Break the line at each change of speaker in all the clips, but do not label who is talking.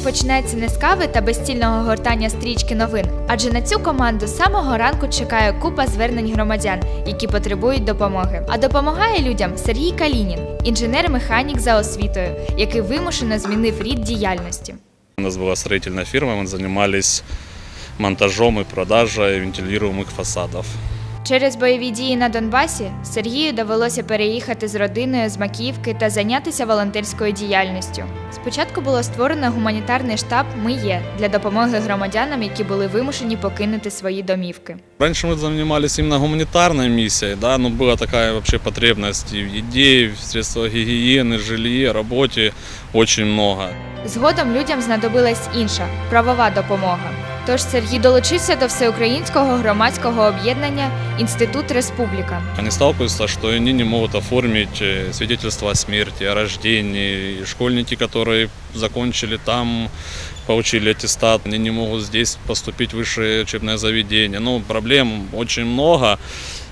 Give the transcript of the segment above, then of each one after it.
починається не з кави та безцільного гортання стрічки новин, адже на цю команду з самого ранку чекає купа звернень громадян, які потребують допомоги. А допомагає людям Сергій Калінін, інженер-механік за освітою, який вимушено змінив рід діяльності.
У нас была строительная фирма, мы занимались монтажом и продажей вентилируемых фасадов.
Через бойові дії на Донбасі Сергію довелося переїхати з родиною з Макіївки та зайнятися волонтерською діяльністю. Спочатку було створено гуманітарний штаб «Ми є» для допомоги громадянам, які були вимушені покинути свої домівки.
Раньше мы занимались именно гуманитарной миссией, да, но была такая вообще потребность и в еде, и в средствах гигиены, жилье, работе очень много.
Згодом людям знадобилась інша – правова допомога. Тож Сергій долучився до всеукраїнського громадського об'єднання «Інститут Республіка».
Они сталкиваются, что они не могут оформить свидетельство о смерти, о рождении. И школьники, которые закончили там, получили аттестат, они не могут здесь поступить в высшее учебное заведение. Ну, проблем очень много,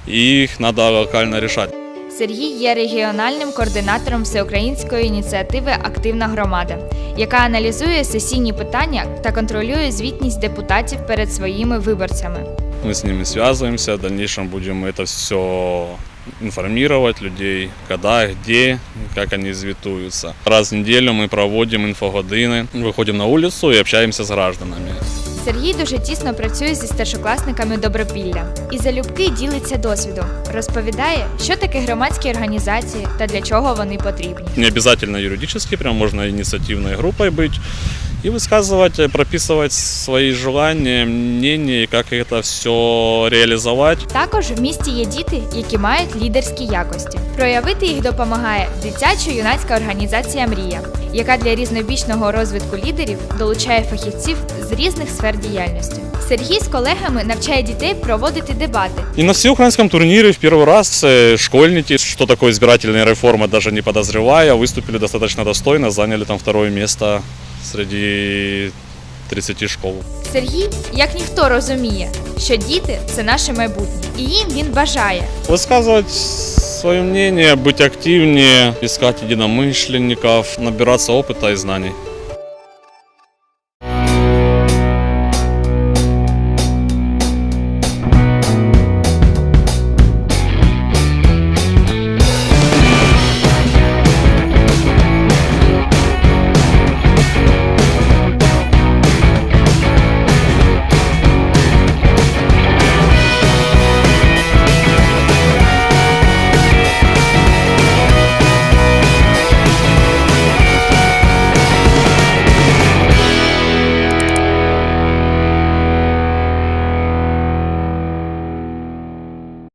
и их надо локально решать.
Сергій є регіональним координатором всеукраїнської ініціативи «Активна громада», яка аналізує сесійні питання та контролює звітність депутатів перед своїми виборцями.
Мы с ними связываемся, в дальнейшем будем это все информировать людей, когда, где, как они звітуются. Раз в неделю мы проводим инфогодины, выходим на улицу и общаемся с гражданами.
Сергій дуже тісно працює зі старшокласниками Добропілля і залюбки ділиться досвідом. Розповідає, що таке громадські організації та для чого вони потрібні.
Не обязательно юридически, прям можно инициативной группой быть и высказывать, прописывать свои желания, мнения, как это все реализовать.
Також в місті є діти, які мають лідерські якості. Проявити їх допомагає дитячо-юнацька організація «Мрія», яка для різнобічного розвитку лідерів долучає фахівців з різних сфер діяльності. Сергій з колегами навчає дітей проводити дебати.
И на всеукраинском турнире в первый раз школьники, что такое избирательная реформа, даже не подозревая, выступили достаточно достойно, заняли там второе место среди 30 школ.
Сергій, як ніхто, розуміє, що діти – це наше майбутнє, і їм він бажає
Высказывать свое мнение, быть активнее, искать единомышленников, набираться опыта и знаний.